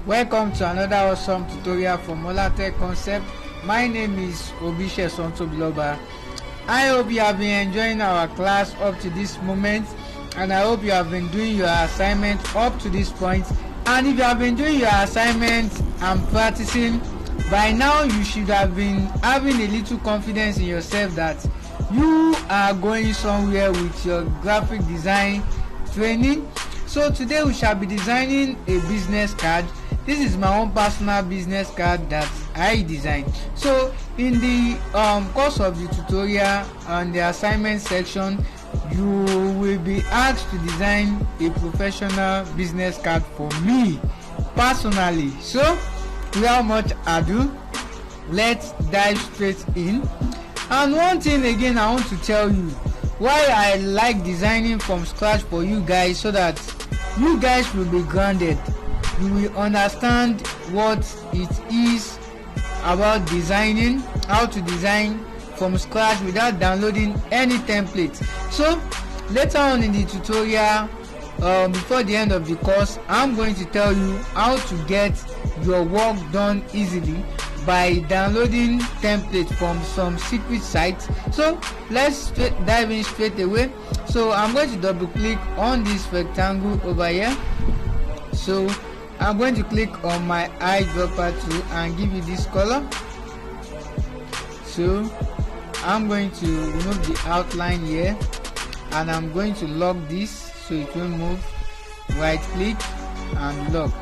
Welcome to another awesome tutorial from Hlt Concept. My name is Obishe Sontobloba. I hope you have been enjoying our class up to this moment, and I hope you have been doing your assignment up to this point. And if you have been doing your assignment and practicing, by now you should have been having a little confidence in yourself that you are going somewhere with your graphic design training. So today we shall be designing a business card. This is my own personal business card that I designed. So in the course of the tutorial and the assignment section, you will be asked to design a professional business card for me personally. So without much ado, let's dive straight in. And one thing again I want to tell you why I like designing from scratch for you guys, so that you guys will be grounded. You will understand what it is about designing, how to design from scratch without downloading any template. So later on in the tutorial, before the end of the course, I'm going to tell you how to get your work done easily by downloading templates from some secret sites. So let's dive in straight away. So I'm going to double click on this rectangle over here. So I'm going to click on my eyedropper tool and give you this color. So I'm going to remove the outline here, and I'm going to lock this so it will move. Right click and lock.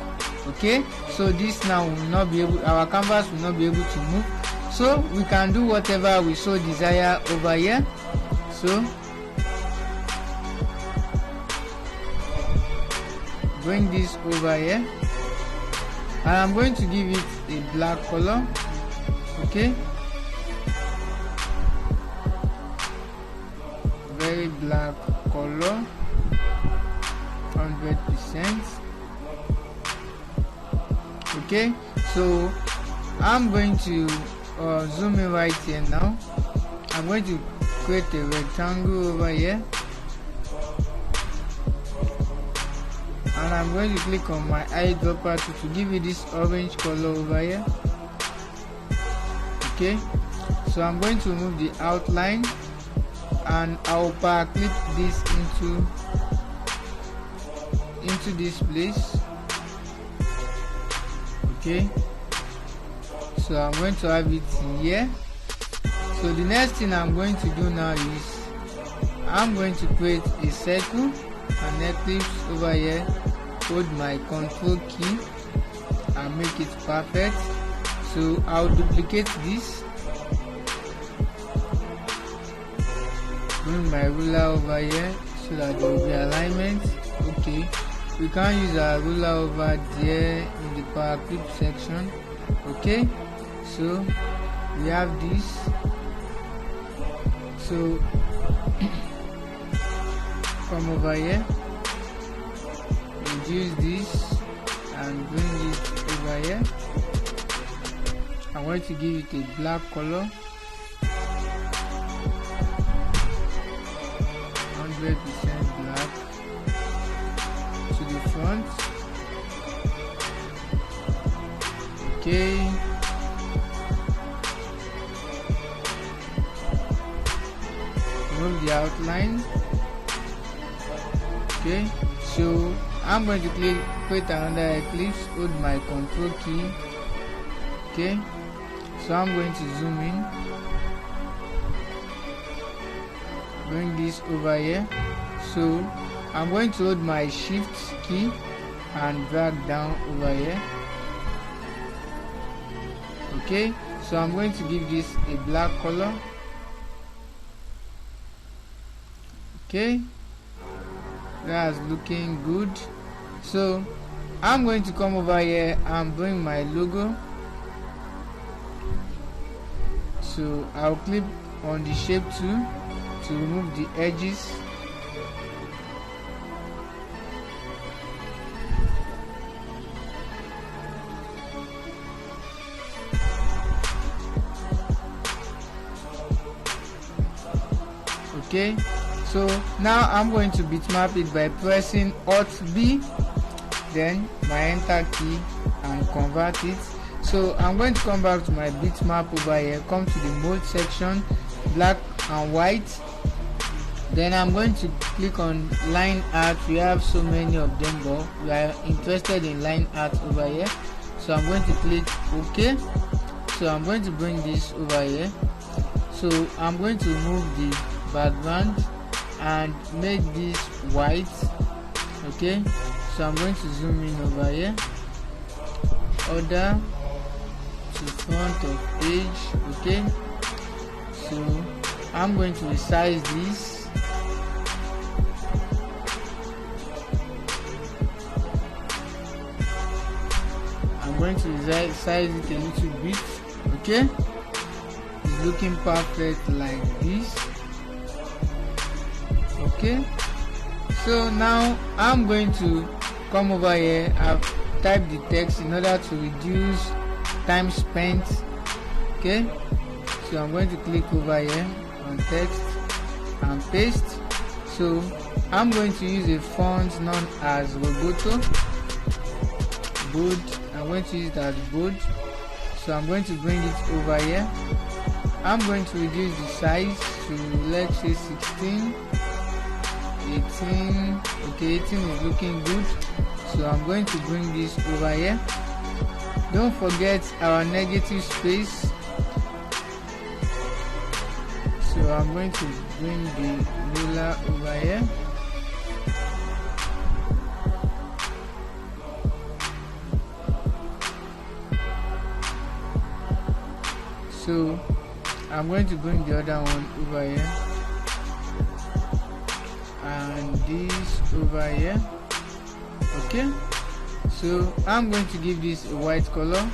Okay, so this now will not be able, our canvas will not be able to move. So we can do whatever we so desire over here. So bring this over here, and I'm going to give it a black color. Okay, very black color, 100%. Okay, so I'm going to zoom in right here now. I'm going to create a rectangle over here, and I'm going to click on my eyedropper to give you this orange color over here. Okay, so I'm going to remove the outline, and I'll power clip this into this place. Okay, so I'm going to have it here. So the next thing I'm going to do now is I'm going to create a circle and ellipse over here. Hold my control key and make it perfect. So I'll duplicate this, bring my ruler over here so that there will be alignment. Okay, we can use our ruler over there in the power clip section. Okay, so we have this. So come over here, reduce this and bring it over here. I'm going to give it a black color, 100% black to the front. Okay, remove the outline. Okay, so I'm going to create another ellipse, hold my control key. Okay, so I'm going to zoom in, bring this over here. So I'm going to hold my shift key and drag down over here. Okay, so I'm going to give this a black color. Okay, that's looking good. So I'm going to come over here and bring my logo. So I'll click on the shape tool to remove the edges. Okay, so now I'm going to bitmap it by pressing Alt B then my enter key and convert it. So I'm going to come back to my bitmap over here, come to the mode section, black and white. Then I'm going to click on line art. We have so many of them, but we are interested in line art over here, so I'm going to click OK. So I'm going to bring this over here. So I'm going to move the background and make this white. Okay, so I'm going to zoom in over here, order to front of page. Okay, so I'm going to resize this. I'm going to resize it a little bit. Okay, it's looking perfect like this. Okay, so now I'm going to come over here. I've typed the text in order to reduce time spent. Okay, so I'm going to click over here on text and paste. So I'm going to use a font known as Roboto bold. I'm going to use it as bold. So I'm going to bring it over here. I'm going to reduce the size to, let's say, 16, 18. Okay, 18 is looking good. So I'm going to bring this over here. Don't forget our negative space. So I'm going to bring the ruler over here. So I'm going to bring the other one over here and this over here. Okay, so I'm going to give this a white color.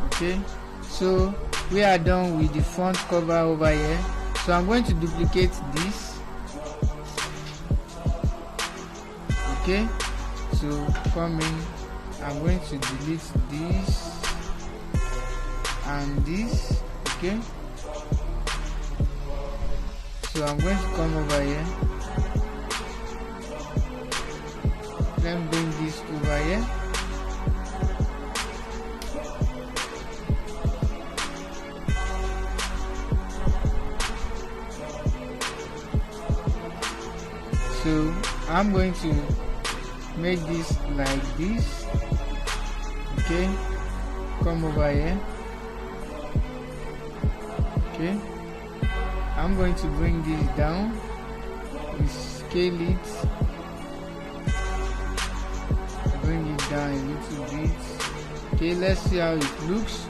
Okay, so we are done with the front cover over here. So I'm going to duplicate this. Okay, so come in, I'm going to delete this and this. Okay, so I'm going to come over here. Let me bring this over here. So I'm going to make this like this. Okay, come over here. Okay, I'm going to bring this down, we scale it, bring it down a little bit. Okay, let's see how it looks.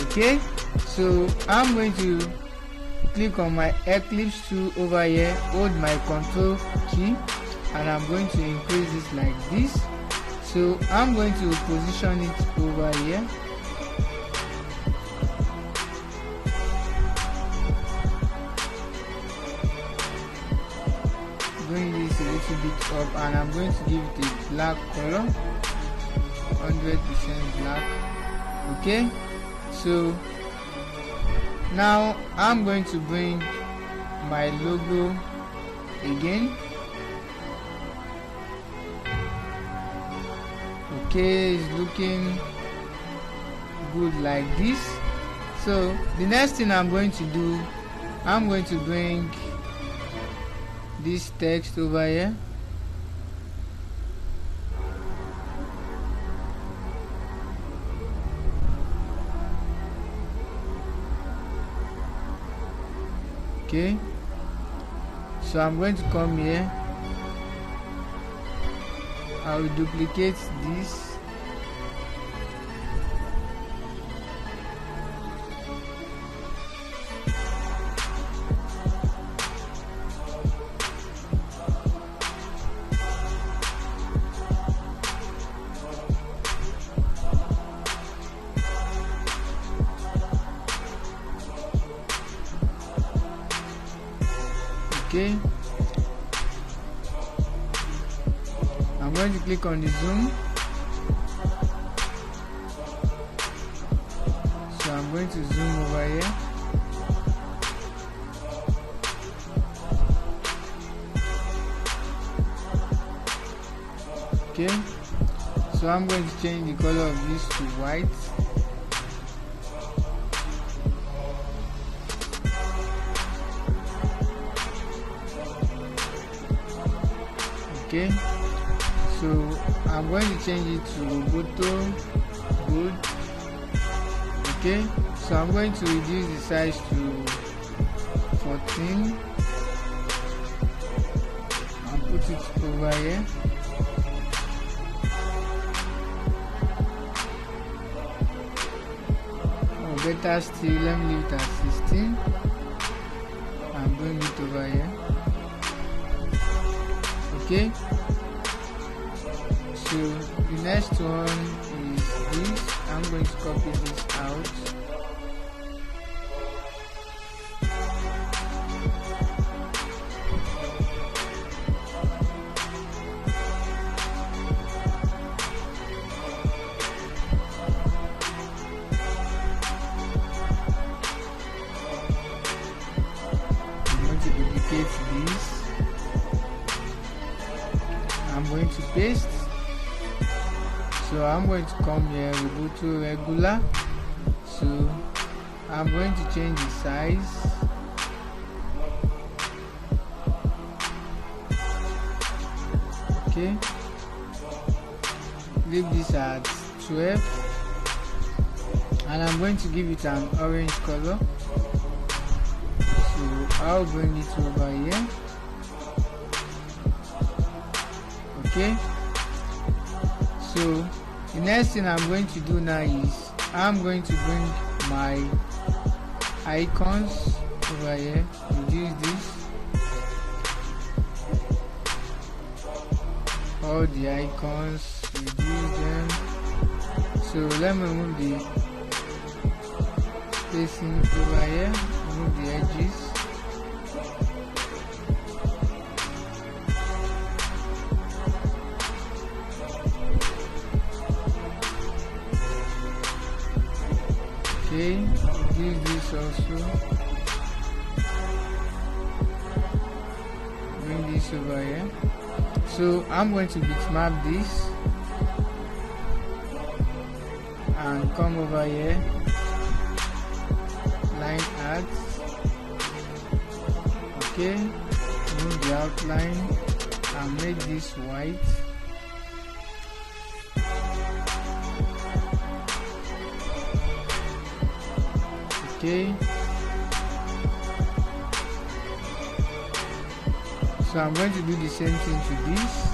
Okay, so I'm going to click on my Eclipse tool over here, hold my Control key, and I'm going to increase this like this. So I'm going to position it over here. Bring this a little bit up, and I'm going to give it a black color, 100% black. Okay, so now I'm going to bring my logo again. Okay, it's looking good like this. So the next thing I'm going to do, I'm going to bring this text over here. Okay, so I'm going to come here. I will duplicate this. Okay, I'm going to click on the zoom. So I'm going to zoom over here. Okay, so I'm going to change the color of this to white. Okay, so I'm going to change it to Roboto Good. Okay, so I'm going to reduce the size to 14 and put it over here. Or better still, let me leave it at 16 and bring it over here. Okay, so the next one is this. I'm going to copy this out. I'm going to duplicate this. I'm going to paste. So I'm going to come here, we go to regular. So I'm going to change the size. Okay, leave this at 12 and I'm going to give it an orange color. So I'll bring it over here. Okay, so the next thing I'm going to do now is I'm going to bring my icons over here. Reduce this, all the icons, reduce them. So let me remove the spacing over here, remove the edges. Okay, use this also. Bring this over here. So I'm going to bitmap this and come over here, line art. Okay, remove the outline and make this white. Okay, so I'm going to do the same thing to this.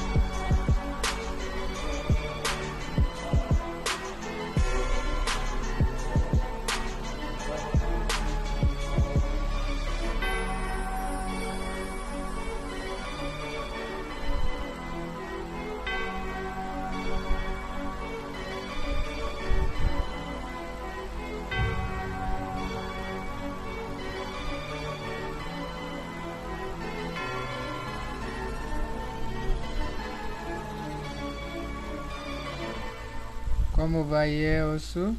Come over here also.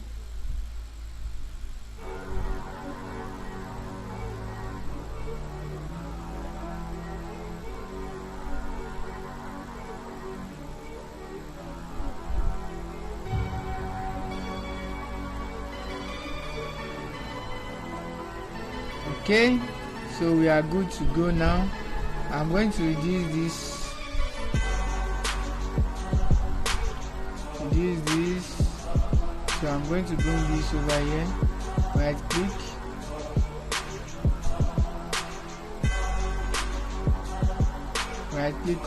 Okay, so we are good to go now. I'm going to reduce this. So I'm going to bring this over here, right click,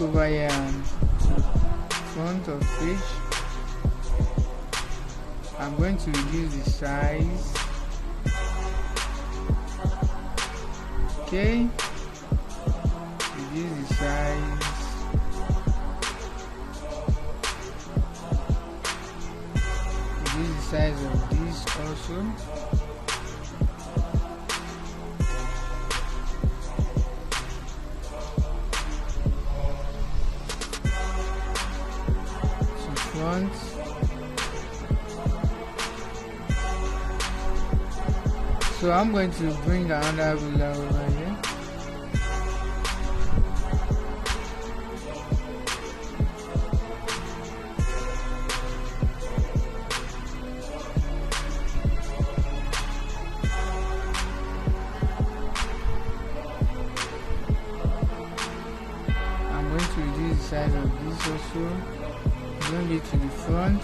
over here and front of page. I'm going to reduce the size. Okay, reduce the size. Size of this also. So front. So I'm going to bring another ruler over here. side of this also, bring it to the front.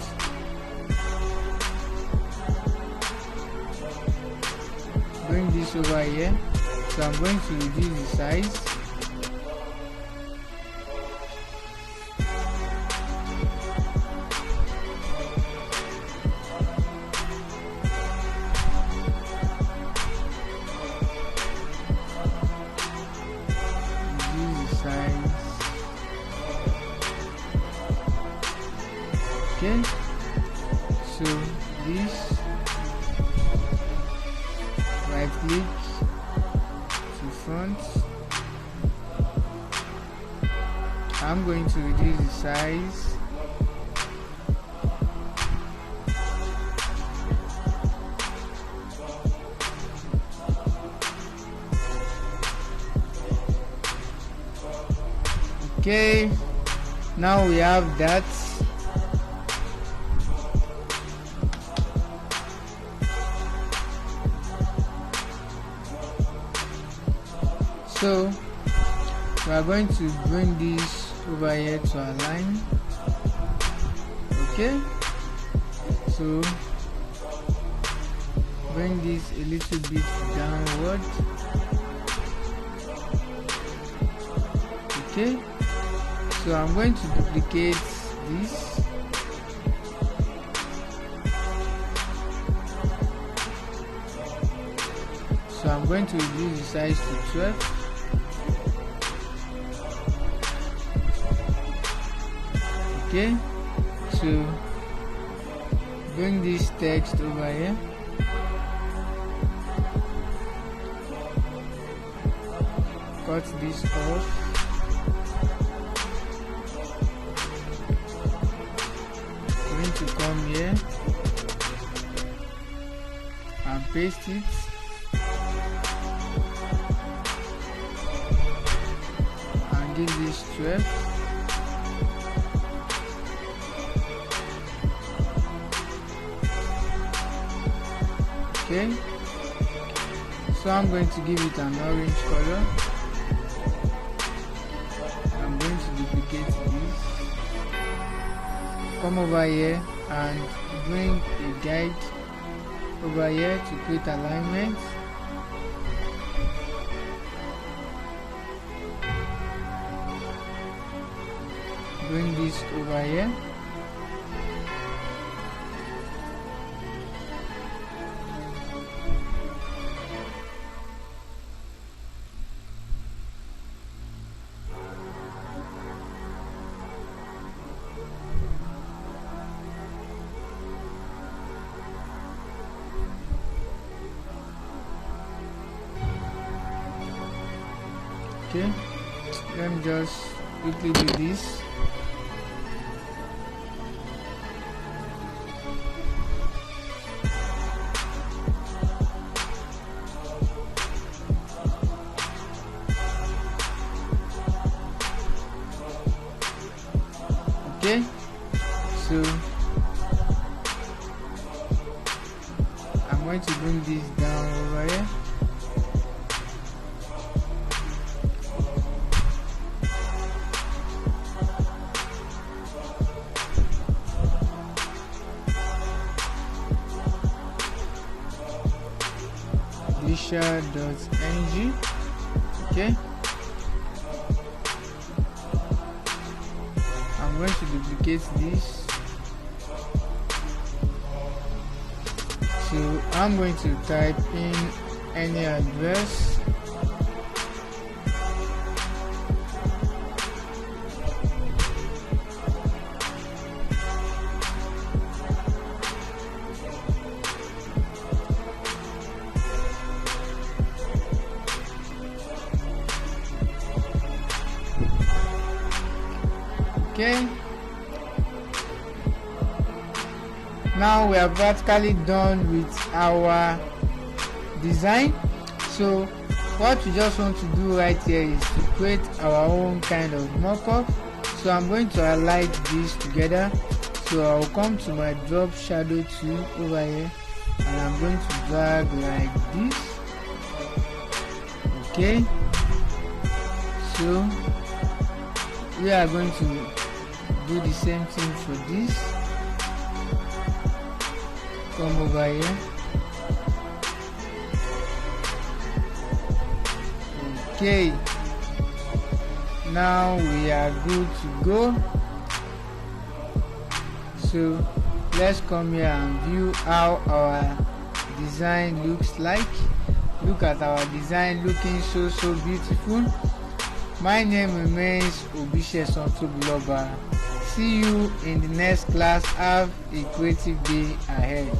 Bring this over here, so I'm going to reduce the size. Okay, so this, right click to front. I'm going to reduce the size. Okay, now we have that. So we are going to bring this over here to align. Okay, so bring this a little bit downward. Okay, so I'm going to duplicate this. So I'm going to reduce the size to 12. Okay, so bring this text over here. Cut this off. Going to come here and paste it. And give this 12. Okay, so I'm going to give it an orange color. I'm going to duplicate this, come over here and bring a guide over here to create alignment. Bring this over here. Okay, let me just quickly do this. Okay, so I'm going to bring this down over here. Disha.ng. Okay, I'm going to duplicate this, so I'm going to type in any address. Okay, now we are practically done with our design. So what we just want to do right here is to create our own kind of mock-up. So I'm going to highlight this together. So I'll come to my drop shadow tool over here and I'm going to drag like this. Okay, so we are going to do the same thing for this. Come over here. Okay, now we are good to go. So let's come here and view how our design looks like. Look at our design, looking so beautiful. My name remains Obishe. See you in the next class. Have a creative day ahead.